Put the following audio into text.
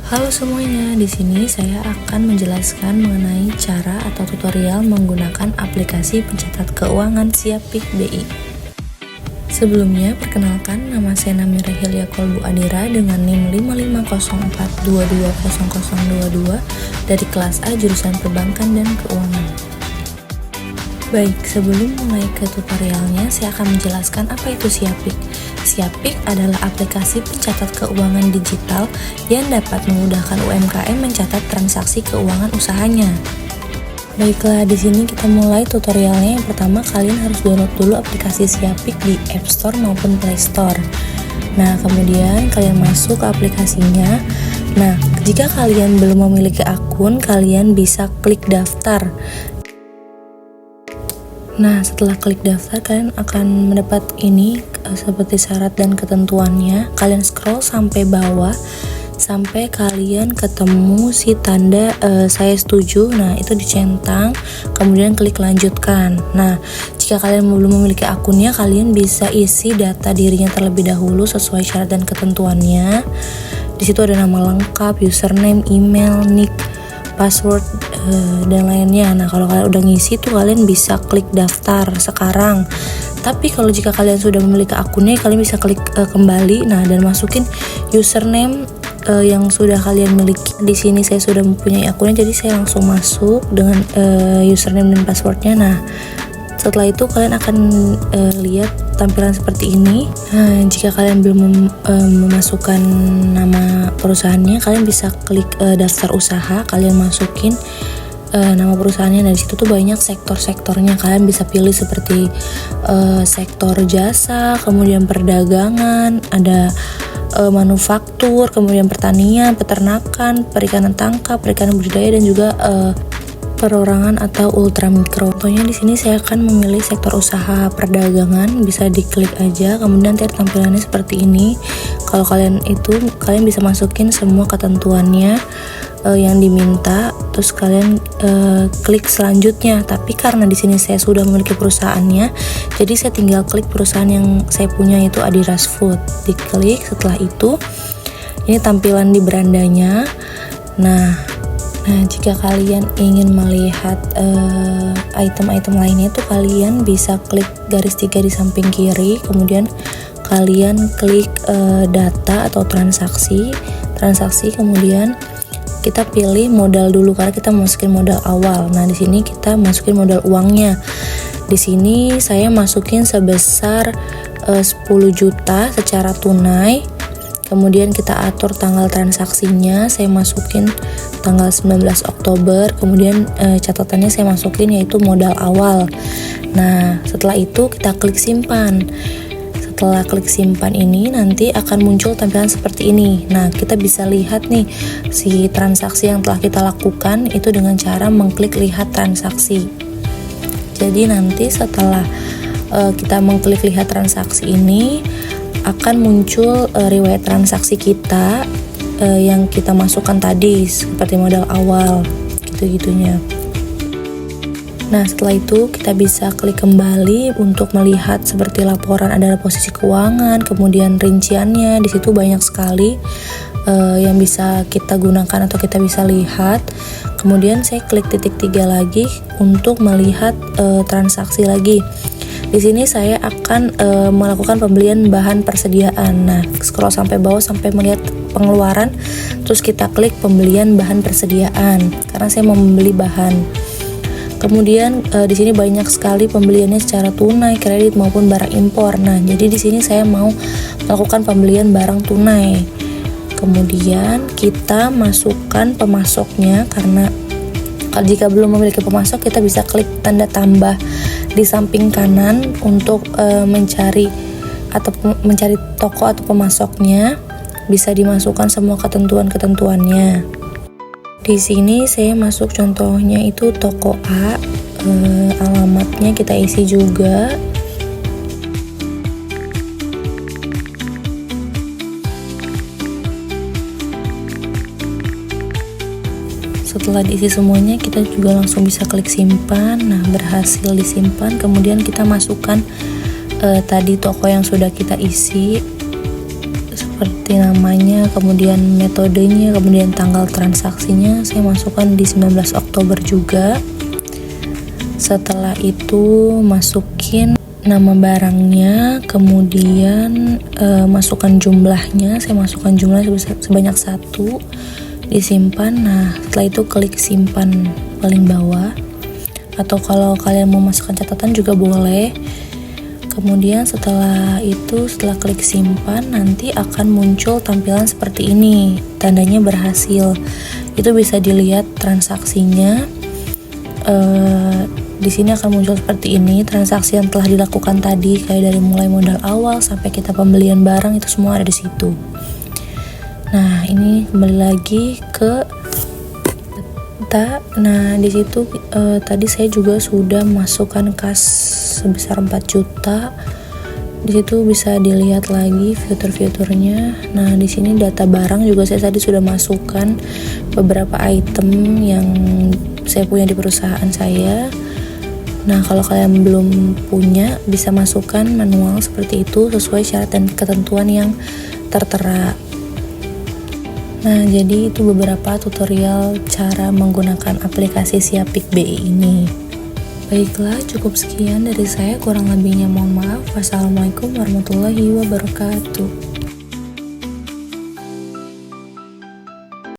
Halo semuanya, di sini saya akan menjelaskan mengenai cara atau tutorial menggunakan aplikasi pencatat keuangan Siapik BI. Sebelumnya, perkenalkan, nama saya Namira Hilya Kolbu Adira dengan NIM 5504220022 dari kelas A jurusan Perbankan dan Keuangan. Baik, sebelum mulai ke tutorialnya, saya akan menjelaskan apa itu Siapik. Siapik adalah aplikasi pencatat keuangan digital yang dapat memudahkan UMKM mencatat transaksi keuangan usahanya. Baiklah, di sini kita mulai tutorialnya. Yang pertama, kalian harus download dulu aplikasi Siapik di App Store maupun Play Store. Nah, kemudian kalian masuk ke aplikasinya. Nah, jika kalian belum memiliki akun, kalian bisa klik daftar. Nah, setelah klik daftar, kalian akan mendapat ini seperti syarat dan ketentuannya. Kalian scroll sampai bawah sampai kalian ketemu si tanda saya setuju. Nah, itu dicentang, kemudian klik lanjutkan. Nah, jika kalian belum memiliki akunnya, kalian bisa isi data dirinya terlebih dahulu sesuai syarat dan ketentuannya. Di situ ada nama lengkap, username, email, nick, password, dan lainnya. Nah, kalau kalian udah ngisi tuh, kalian bisa klik daftar sekarang. Tapi kalau jika kalian sudah memiliki akunnya, kalian bisa klik kembali. Nah, dan masukin username yang sudah kalian miliki. Di sini saya sudah mempunyai akunnya, jadi saya langsung masuk dengan username dan passwordnya. Nah, setelah itu kalian akan lihat tampilan seperti ini. Nah, jika kalian belum memasukkan nama perusahaannya, kalian bisa klik daftar usaha, kalian masukin nama perusahaannya. Dari situ tuh banyak sektor-sektornya, kalian bisa pilih seperti sektor jasa, kemudian perdagangan, ada manufaktur, kemudian pertanian, peternakan, perikanan tangkap, perikanan budidaya, dan juga perorangan atau ultramikro. Contohnya di sini saya akan memilih sektor usaha perdagangan, bisa diklik aja, kemudian nanti tampilannya seperti ini. Kalau kalian bisa masukin semua ketentuannya yang diminta, terus kalian klik selanjutnya. Tapi karena di sini saya sudah memiliki perusahaannya, jadi saya tinggal klik perusahaan yang saya punya, yaitu Adiras Food. Diklik, setelah itu ini tampilan di berandanya. Nah, jika kalian ingin melihat item-item lainnya tuh, kalian bisa klik garis 3 di samping kiri, kemudian kalian klik data atau transaksi, kemudian kita pilih modal dulu karena kita masukin modal awal. Nah, di sini kita masukin modal uangnya. Di sini saya masukin sebesar 10 juta secara tunai. Kemudian kita atur tanggal transaksinya, saya masukin tanggal 19 Oktober, kemudian catatannya saya masukin yaitu modal awal. Nah, setelah itu kita klik simpan. Setelah klik simpan ini, nanti akan muncul tampilan seperti ini. Nah, kita bisa lihat nih si transaksi yang telah kita lakukan itu dengan cara mengklik lihat transaksi. Jadi nanti setelah kita mengklik lihat transaksi ini, akan muncul riwayat transaksi kita yang kita masukkan tadi, seperti modal awal, gitu-gitunya. Nah, setelah itu kita bisa klik kembali untuk melihat seperti laporan, ada posisi keuangan, kemudian rinciannya. Di situ banyak sekali yang bisa kita gunakan atau kita bisa lihat. Kemudian saya klik titik 3 lagi untuk melihat transaksi lagi. Di sini saya akan melakukan pembelian bahan persediaan. Nah, scroll sampai bawah sampai melihat pengeluaran, terus kita klik pembelian bahan persediaan karena saya mau membeli bahan. Kemudian di sini banyak sekali pembeliannya secara tunai, kredit maupun barang impor. Nah, jadi di sini saya mau melakukan pembelian barang tunai. Kemudian kita masukkan pemasoknya, karena jika belum memiliki pemasok, kita bisa klik tanda tambah di samping kanan untuk mencari toko atau pemasoknya. Bisa dimasukkan semua ketentuannya. Di sini saya masuk contohnya itu toko A, alamatnya kita isi juga. Setelah diisi semuanya, kita juga langsung bisa klik simpan. Nah, berhasil disimpan. Kemudian kita masukkan tadi toko yang sudah kita isi seperti namanya, kemudian metodenya, kemudian tanggal transaksinya saya masukkan di 19 Oktober juga. Setelah itu masukin nama barangnya, kemudian masukkan jumlahnya. Saya masukkan jumlah sebanyak 1, disimpan. Nah, setelah itu klik simpan paling bawah, atau kalau kalian mau masukkan catatan juga boleh. Kemudian setelah klik simpan, nanti akan muncul tampilan seperti ini, tandanya berhasil. Itu bisa dilihat transaksinya. Di sini akan muncul seperti ini, transaksi yang telah dilakukan tadi, kayak dari mulai modal awal sampai kita pembelian barang, itu semua ada di situ. Nah, ini kembali lagi ke data. Nah, di situ tadi saya juga sudah masukkan kas sebesar 4 juta. Di situ bisa dilihat lagi fitur-fiturnya. Nah, di sini data barang juga saya tadi sudah masukkan beberapa item yang saya punya di perusahaan saya. Nah, kalau kalian belum punya, bisa masukkan manual seperti itu sesuai syarat dan ketentuan yang tertera. Nah, jadi itu beberapa tutorial cara menggunakan aplikasi Siapik BI ini. Baiklah, cukup sekian dari saya, kurang lebihnya mohon maaf. Wassalamualaikum warahmatullahi wabarakatuh.